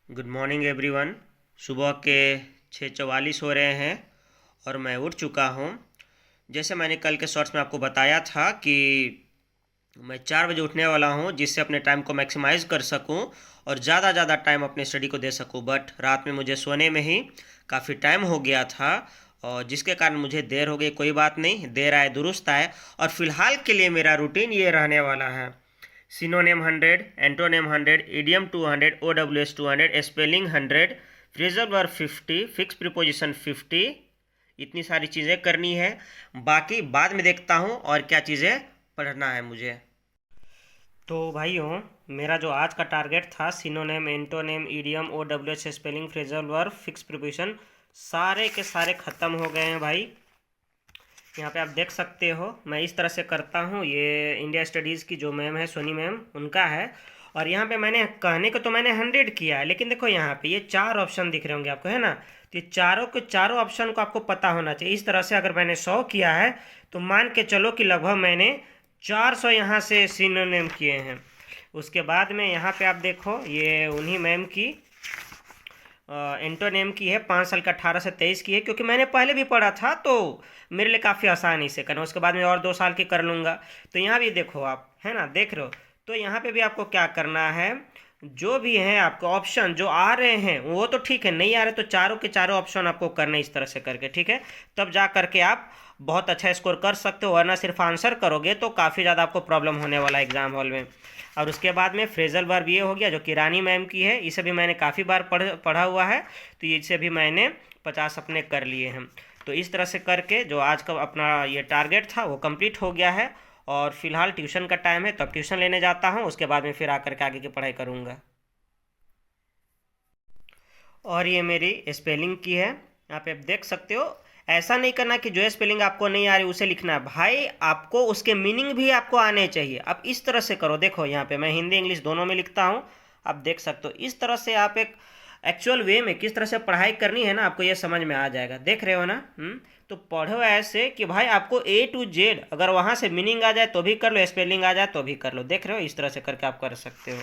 Good morning everyone. सुबह के 6:44 हो रहे हैं और मैं उठ चुका हूँ। जैसे मैंने कल के शॉर्ट्स में आपको बताया था कि मैं 4 बजे उठने वाला हूँ, जिससे अपने टाइम को मैक्सिमाइज कर सकूँ और ज़्यादा टाइम अपने स्टडी को दे सकूँ। बट रात में मुझे सोने में ही काफ़ी टाइम हो गया था और जिसके कारण मुझे देर हो गई। कोई बात नहीं, देर आए दुरुस्त आए। और फिलहाल के लिए मेरा रूटीन ये रहने वाला है: synonym 100, antonym 100, idiom 200, OWS 200, spelling 100, phrasal verb 50, fix preposition 50। इतनी सारी चीज़ें करनी है। बाकी बाद में देखता हूँ और क्या चीज़ें पढ़ना है मुझे। तो भाइयों, मेरा जो आज का टारगेट था, synonym, antonym, idiom, OWS, spelling, phrasal verb, fix preposition, सारे के सारे ख़त्म हो गए हैं भाई। यहाँ पे आप देख सकते हो मैं इस तरह से करता हूँ। ये इंडिया स्टडीज़ की जो मैम है, सोनी मैम, उनका है। और यहाँ पे मैंने कहने को तो मैंने 100 किया है, लेकिन देखो यहाँ पे ये 4 ऑप्शन दिख रहे होंगे आपको, है ना। तो ये चारों के चारों ऑप्शन को आपको पता होना चाहिए। इस तरह से अगर मैंने 100 किया है तो मान के चलो कि लगभग मैंने 400 यहाँ से सिनोनिम किए हैं। उसके बाद में यहाँ पे आप देखो, ये उन्हीं मैम की एंटोनेम की है, 5 साल का, 18 से 23 की है, क्योंकि मैंने पहले भी पढ़ा था तो मेरे लिए काफ़ी आसान इसे करना। उसके बाद में और 2 साल की कर लूँगा। तो यहाँ भी देखो आप, है ना, देख रहे हो। तो यहाँ पे भी आपको क्या करना है, जो भी है आपको ऑप्शन जो आ रहे हैं वो तो ठीक है, नहीं आ रहे तो चारों के चारों ऑप्शन आपको करने इस तरह से करके, ठीक है। तब जा करके आप बहुत अच्छा स्कोर कर सकते हो, वरना सिर्फ आंसर करोगे तो काफ़ी ज़्यादा आपको प्रॉब्लम होने वाला है एग्जाम हॉल में। और उसके बाद में फ्रेजल वर्ब ये हो गया, जो कि रानी मैम की है। इसे भी मैंने काफ़ी बार पढ़ा हुआ है, तो इसे भी मैंने 50 अपने कर लिए हैं। तो इस तरह से करके जो आज का अपना ये टारगेट था वो कंप्लीट हो गया है। और फिलहाल ट्यूशन का टाइम है, तब ट्यूशन लेने जाता हूँ। उसके बाद में फिर आकर के आगे की पढ़ाई करूँगा। और ये मेरी स्पेलिंग की है, यहाँ पे आप देख सकते हो। ऐसा नहीं करना कि जो स्पेलिंग आपको नहीं आ रही उसे लिखना है भाई, आपको उसके मीनिंग भी आपको आने चाहिए। अब इस तरह से करो, देखो यहाँ पे मैं हिंदी इंग्लिश दोनों में लिखता हूँ। आप देख सकते हो इस तरह से आप एक एक्चुअल वे में किस तरह से पढ़ाई करनी है ना, आपको ये समझ में आ जाएगा। देख रहे हो ना। तो पढ़ो ऐसे कि भाई आपको A to Z, अगर वहाँ से मीनिंग आ जाए तो भी कर लो, स्पेलिंग आ जाए तो भी कर लो। देख रहे हो, इस तरह से करके आप कर सकते हो।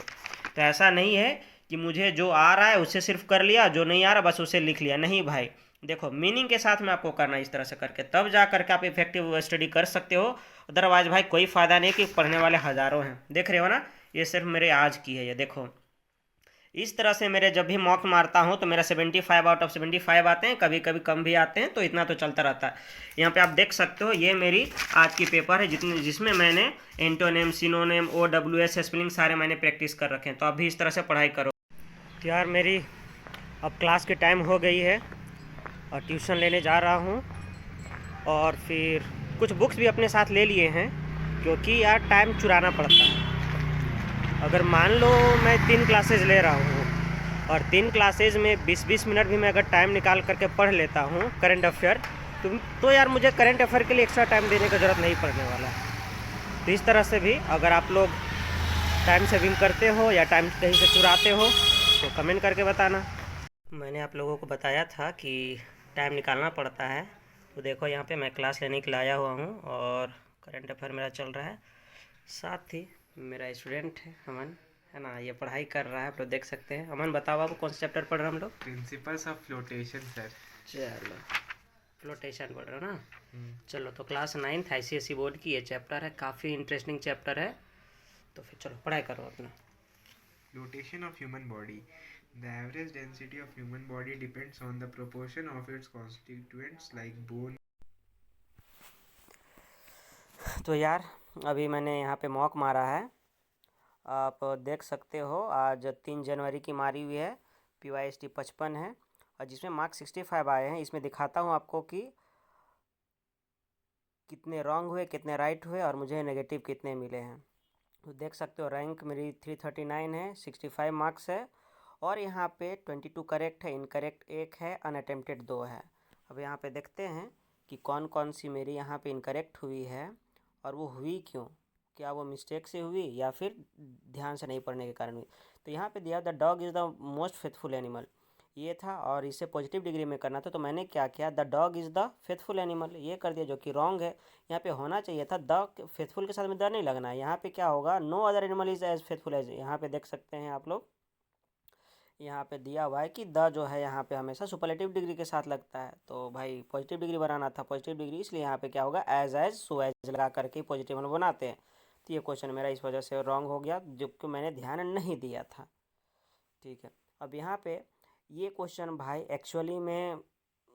तो ऐसा नहीं है कि मुझे जो आ रहा है उसे सिर्फ कर लिया, जो नहीं आ रहा बस उसे लिख लिया। नहीं भाई, देखो मीनिंग के साथ में आपको करना इस तरह से करके, तब जा करके आप इफेक्टिव स्टडी कर सकते हो। अदरवाइज भाई कोई फ़ायदा नहीं कि पढ़ने वाले हज़ारों हैं। देख रहे हो ना, ये सिर्फ मेरे आज की है, ये देखो। इस तरह से मेरे जब भी मॉक मारता हूँ तो मेरा 75 आउट ऑफ 75 आते हैं, कभी कभी कम भी आते हैं, तो इतना तो चलता रहता है। यहाँ पे आप देख सकते हो ये मेरी आज की पेपर है, जिसमें मैंने एंटोनेम, सिनोनेम, OWS, स्पेलिंग सारे मैंने प्रैक्टिस कर रखे हैं। तो आप भी इस तरह से पढ़ाई करो। तो यार मेरी अब क्लास की टाइम हो गई है और ट्यूशन लेने जा रहा हूँ। और फिर कुछ बुक्स भी अपने साथ ले लिए हैं, क्योंकि यार टाइम चुराना पड़ता है। अगर मान लो मैं 3 क्लासेज ले रहा हूँ और 3 क्लासेज में 20-20 मिनट भी मैं अगर टाइम निकाल करके पढ़ लेता हूँ करंट अफेयर, तो यार मुझे करंट अफेयर के लिए एक्स्ट्रा टाइम देने की ज़रूरत नहीं पड़ने वाला है। तो इस तरह से भी अगर आप लोग टाइम सेविंग करते हो या टाइम कहीं से चुराते हो तो कमेंट करके बताना। मैंने आप लोगों को बताया था कि टाइम निकालना पड़ता है। तो देखो यहाँ पे मैं क्लास लेने के लिए आया हुआ हूँ और करंट अफेयर मेरा चल रहा है। साथ ही मेरा स्टूडेंट है अमन, है ना, ये पढ़ाई कर रहा है, आप लोग देख सकते हैं। अमन बताओ आप कौन सा चैप्टर पढ़ रहे हैं हम लोग? Principles of flotation sir. चलो, फ्लोटेशन पढ़ रहे हो ना। चलो, तो क्लास 9th ICSE बोर्ड की ये चैप्टर है, काफ़ी इंटरेस्टिंग चैप्टर है। तो फिर चलो पढ़ाई करो अपना। Flotation of human body. The average density of human body depends on the proportion of its constituents like bone. तो यार अभी मैंने यहाँ पे मॉक मारा है, आप देख सकते हो। आज 3 जनवरी की मारी हुई है, PYST 55 है और जिसमें मार्क्स 65 आए हैं। इसमें दिखाता हूँ आपको कि कितने रॉन्ग हुए, कितने राइट हुए और मुझे नेगेटिव कितने मिले हैं। तो देख सकते हो रैंक मेरी 339 है, 65 मार्क्स है। और यहाँ पे 22 करेक्ट है, इनकरेक्ट 1 है, अनअटेम्प्टेड 2 है। अब यहाँ पे देखते हैं कि कौन कौन सी मेरी यहाँ पे इनकरेक्ट हुई है और वो हुई क्यों। क्या वो मिस्टेक से हुई या फिर ध्यान से नहीं पढ़ने के कारण हुई। तो यहाँ पे दिया the dog is the most faithful animal, ये था और इसे पॉजिटिव डिग्री में करना था। तो मैंने क्या किया, the dog is the faithful animal, ये कर दिया, जो कि रॉन्ग है। यहाँ पे होना चाहिए था द फेथफुल के साथ में द नहीं लगना है। यहाँ पे क्या होगा, no other animal is as faithful as, यहाँ पे देख सकते हैं आप लोग। यहाँ पे दिया हुआ है कि द जो है यहाँ पे हमेशा सुपरलेटिव डिग्री के साथ लगता है, तो भाई पॉजिटिव डिग्री बनाना था, पॉजिटिव डिग्री, इसलिए यहाँ पे क्या होगा, एज सो एज लगा करके पॉजिटिव हम बनाते हैं। तो ये क्वेश्चन मेरा इस वजह से रॉन्ग हो गया, जो कि मैंने ध्यान नहीं दिया था। ठीक है, अब यहाँ पे ये क्वेश्चन भाई एक्चुअली में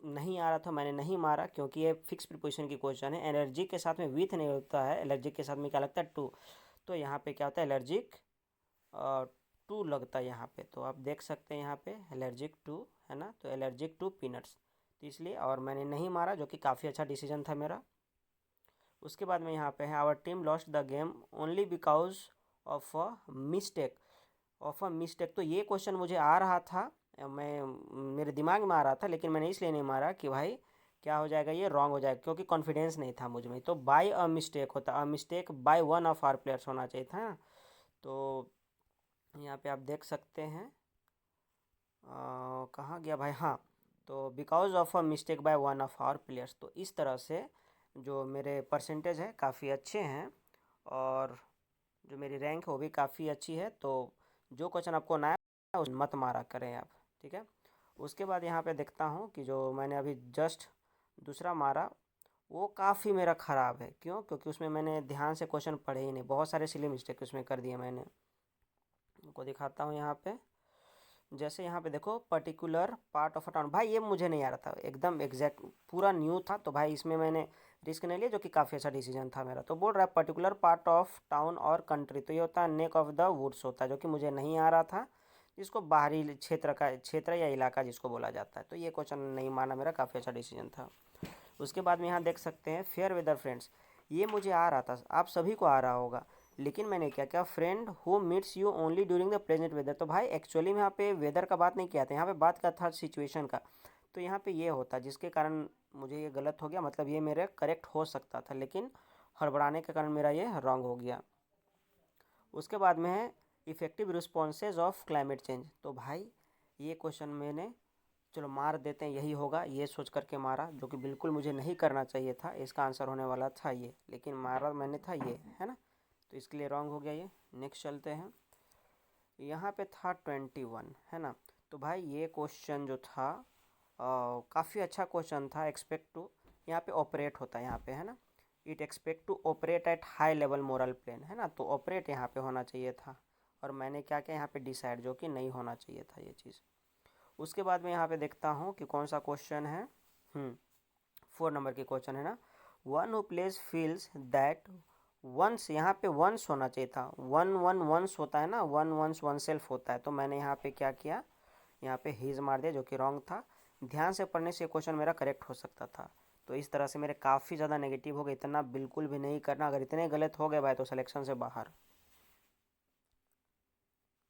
नहीं आ रहा था, मैंने नहीं मारा क्योंकि ये फिक्स प्रीपोजिशन की क्वेश्चन है। एलर्जिक के साथ में विथ नहीं होता है, एलर्जिक के साथ में क्या लगता है, टू। तो यहाँ पे क्या होता है, एलर्जिक टू लगता है यहाँ पे। तो आप देख सकते हैं यहाँ पे एलर्जिक टू है ना, तो एलर्जिक टू पीनट्स, तो इसलिए और मैंने नहीं मारा, जो कि काफ़ी अच्छा डिसीजन था मेरा। उसके बाद में यहाँ पे है our team lost the game only because of a mistake, of a mistake. तो ये क्वेश्चन मुझे आ रहा था, मैं मेरे दिमाग में आ रहा था, लेकिन मैंने इसलिए नहीं मारा कि भाई क्या हो जाएगा, ये रॉन्ग हो जाएगा, क्योंकि कॉन्फिडेंस नहीं था मुझ में। तो बाय अ मिस्टेक होता, a mistake by one of our players होना चाहिए था। तो यहाँ पे आप देख सकते हैं कहाँ गया भाई, हाँ, तो because of a mistake by one of our players. तो इस तरह से जो मेरे परसेंटेज है काफ़ी अच्छे हैं, और जो मेरी रैंक है वो भी काफ़ी अच्छी है। तो जो क्वेश्चन आपको ना है उस मत मारा करें आप, ठीक है। उसके बाद यहाँ पे देखता हूँ कि जो मैंने अभी जस्ट दूसरा मारा वो काफ़ी मेरा ख़राब है। क्यों? क्योंकि उसमें मैंने ध्यान से क्वेश्चन पढ़े ही नहीं, बहुत सारे सिली मिस्टेक उसमें कर दिए मैंने। उनको दिखाता हूँ यहाँ पे, जैसे यहाँ पे देखो particular part of a town, भाई ये मुझे नहीं आ रहा था, एकदम एग्जैक्ट पूरा न्यू था, तो भाई इसमें मैंने रिस्क नहीं लिया, जो कि काफ़ी अच्छा डिसीजन था मेरा। तो बोल रहा है पर्टिकुलर पार्ट ऑफ टाउन और कंट्री, तो ये होता है नेक ऑफ द वुड्स होता है, जो कि मुझे नहीं आ रहा था, जिसको बाहरी क्षेत्र का क्षेत्र या इलाका जिसको बोला जाता है। तो ये क्वेश्चन नहीं माना मेरा, काफ़ी अच्छा डिसीजन था। उसके बाद में यहाँ देख सकते हैं फेयर वेदर फ्रेंड्स, ये मुझे आ रहा था, आप सभी को आ रहा होगा, लेकिन मैंने क्या क्या, friend who meets you only during the present weather. तो भाई एक्चुअली में यहाँ पे वेदर का बात नहीं किया था, यहाँ पे बात का था सिचुएशन का। तो यहाँ पे ये होता, जिसके कारण मुझे ये गलत हो गया, मतलब ये मेरे करेक्ट हो सकता था, लेकिन हड़बड़ाने के कारण मेरा ये रॉन्ग हो गया। उसके बाद में है effective responses of climate change. तो भाई ये क्वेश्चन मैंने, चलो मार देते हैं, यही होगा, ये सोच करके मारा, जो कि बिल्कुल मुझे नहीं करना चाहिए था, इसका आंसर होने वाला था ये, लेकिन मारा मैंने था ये, है ना, तो इसके लिए रॉन्ग हो गया ये। नेक्स्ट चलते हैं, यहाँ पे था 21, है ना। तो भाई ये क्वेश्चन जो था काफ़ी अच्छा क्वेश्चन था, एक्सपेक्ट टू, यहाँ पे ऑपरेट होता है यहाँ पे, है ना, it expect to operate at high level moral plane, है ना, तो ऑपरेट यहाँ पे होना चाहिए था, और मैंने क्या किया यहाँ पे डिसाइड, जो कि नहीं होना चाहिए था ये चीज़। उसके बाद में यहाँ पे देखता हूँ कि कौन सा क्वेश्चन है, 4 नंबर की क्वेश्चन है ना, one who plays feels that once, यहाँ पे वंस होना चाहिए था, वन वन वंस होता है ना, वन वंस वन सेल्फ होता है, तो मैंने यहाँ पे क्या किया, यहाँ पे हीज मार दिया, जो कि रॉन्ग था। ध्यान से पढ़ने से क्वेश्चन मेरा करेक्ट हो सकता था। तो इस तरह से मेरे काफ़ी ज़्यादा नेगेटिव हो गए, इतना बिल्कुल भी नहीं करना, अगर इतने गलत हो गए भाई तो सिलेक्शन से बाहर।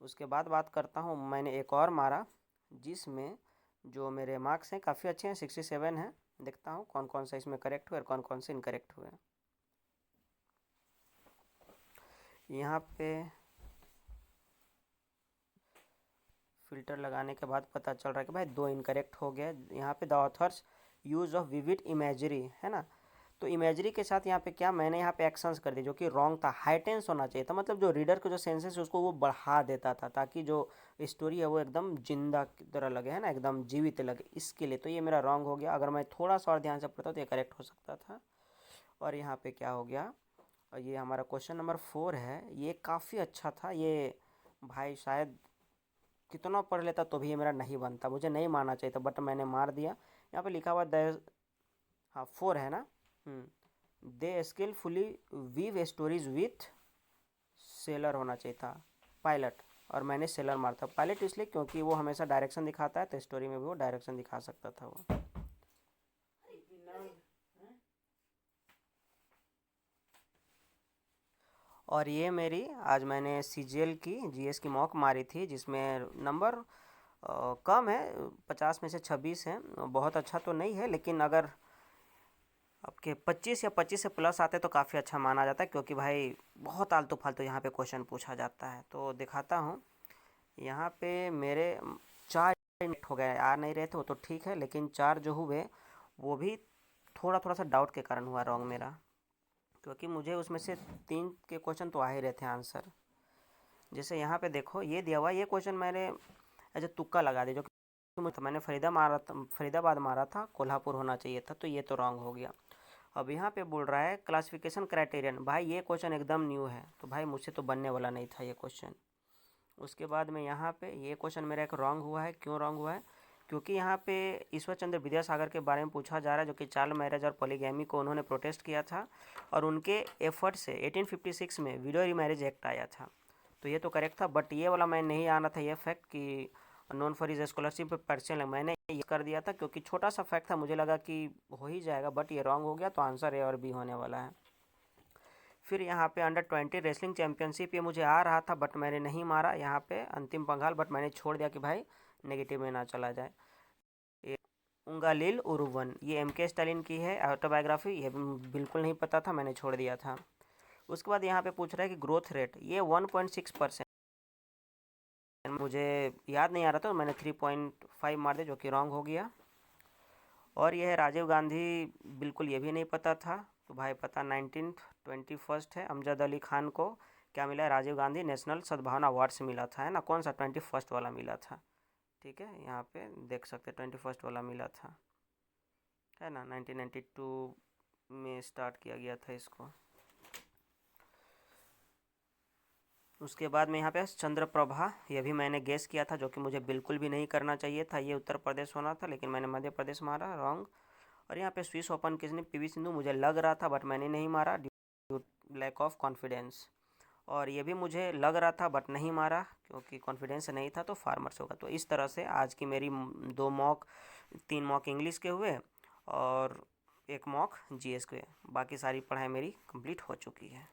उसके बाद बात करता हूँ, मैंने एक और मारा जिसमें जो मेरे मार्क्स हैं काफ़ी अच्छे हैं, 67 हैं। देखता हूँ कौन कौन सा इसमें करेक्ट हुए और कौन कौन से इनकरेक्ट हुए। यहाँ पे फिल्टर लगाने के बाद पता चल रहा है कि भाई 2 इनकरेक्ट हो गया। यहाँ पे the author's use of vivid imagery, है ना, तो इमेजरी के साथ यहाँ पे क्या, मैंने यहाँ पे एक्शंस कर दिए, जो कि रॉन्ग था। हाइटेंस होना चाहिए था, मतलब जो रीडर के जो सेंसेस है उसको वो बढ़ा देता था, ताकि जो स्टोरी है वो एकदम जिंदा की तरह लगे, है ना, एकदम जीवित लगे, इसके लिए। तो ये मेरा रॉन्ग हो गया, अगर मैं थोड़ा सा और ध्यान से पढ़ता तो ये करेक्ट हो सकता था। और यहाँ पे क्या हो गया, और ये हमारा क्वेश्चन नंबर 4 है, ये काफ़ी अच्छा था ये, भाई शायद कितना पढ़ लेता तो भी ये मेरा नहीं बनता, मुझे नहीं मारना चाहिए था, बट मैंने मार दिया। यहाँ पे लिखा हुआ द, हाँ 4 है ना, they skillfully weave stories with, seller होना चाहिए था, पायलट, और मैंने सेलर मारा था। पायलट इसलिए क्योंकि वो हमेशा डायरेक्शन दिखाता है, तो स्टोरी में भी वो डायरेक्शन दिखा सकता था वो। और ये मेरी आज मैंने सीजीएल की जीएस की मॉक मारी थी, जिसमें नंबर कम है, 50 में से 26 हैं, बहुत अच्छा तो नहीं है, लेकिन अगर आपके 25 या 25 से प्लस आते तो काफ़ी अच्छा माना जाता है, क्योंकि भाई बहुत आलतू फालतू यहाँ पे क्वेश्चन पूछा जाता है। तो दिखाता हूँ, यहाँ पे मेरे 4 मिनट हो गए, आ नहीं रहे थे वो तो ठीक है, लेकिन 4 जो हुए वो भी थोड़ा थोड़ा सा डाउट के कारण हुआ रॉन्ग मेरा, क्योंकि मुझे उसमें से 3 के क्वेश्चन तो आ ही रहे थे आंसर। जैसे यहाँ पे देखो ये दिया हुआ, ये क्वेश्चन मैंने ऐसे तुक्का लगा दिया, जो कि मैंने फरीदाबाद मारा था, कोल्हापुर होना चाहिए था, तो ये तो रॉन्ग हो गया। अब यहाँ पे बोल रहा है क्लासिफिकेशन क्राइटेरियन। भाई ये क्वेश्चन एकदम न्यू है, तो भाई मुझसे तो बनने वाला नहीं था ये क्वेश्चन। उसके बाद में यहाँ पे ये क्वेश्चन मेरा एक रॉन्ग हुआ है। क्यों रॉन्ग हुआ है? क्योंकि यहाँ पे ईश्वर चंद्र विद्यासागर के बारे में पूछा जा रहा है, जो कि चाइल्ड मैरिज और पॉलीगैमी को उन्होंने प्रोटेस्ट किया था, और उनके एफर्ट से 1856 में विडो रीमैरिज एक्ट आया था। तो ये तो करेक्ट था, बट ये वाला मैं नहीं आना था, ये फैक्ट कि known for is scholarship person, मैंने ये कर दिया था क्योंकि छोटा सा फैक्ट था, मुझे लगा कि हो ही जाएगा, बट ये रॉन्ग हो गया, तो आंसर ए और बी होने वाला है। फिर यहाँ पे अंडर 20 रेसलिंग चैंपियनशिप ये मुझे आ रहा था, बट मैंने नहीं मारा यहाँ पे अंतिम पंगाल, बट मैंने छोड़ दिया कि भाई नेगेटिव में ना चला जाए। ये उंगालिल उरुवन, ये MK स्टालिन की है ऑटोबायोग्राफी, ये बिल्कुल नहीं पता था, मैंने छोड़ दिया था। उसके बाद यहाँ पे पूछ रहा है कि ग्रोथ रेट, ये 1.6%, मुझे याद नहीं आ रहा था, मैंने 3.5 मार दिया, जो कि रॉन्ग हो गया। और यह है राजीव गांधी, बिल्कुल ये भी नहीं पता था, तो भाई पता 1921 है। अमजद अली खान को क्या मिला है? राजीव गांधी नेशनल सद्भावना अवार्ड से मिला था, है ना? कौन सा? 21 वाला मिला था, ठीक है, यहाँ पे देख सकते हैं 21 वाला मिला था, है ना? 1992 में स्टार्ट किया गया था इसको। उसके बाद में यहाँ पे चंद्रप्रभा, ये भी मैंने गेस किया था, जो कि मुझे बिल्कुल भी नहीं करना चाहिए था, ये उत्तर प्रदेश होना था, लेकिन मैंने मध्य प्रदेश मारा, रॉन्ग। और यहाँ पे स्विस ओपन किसने? PV सिंधु, मुझे लग रहा था बट मैंने नहीं मारा, ड्यू लैक ऑफ कॉन्फिडेंस। और ये भी मुझे लग रहा था बट नहीं मारा क्योंकि कॉन्फिडेंस नहीं था, तो फार्मर्स होगा। तो इस तरह से आज की मेरी 3 मॉक इंग्लिश के हुए और 1 मॉक GS के, बाकी सारी पढ़ाई मेरी कंप्लीट हो चुकी है।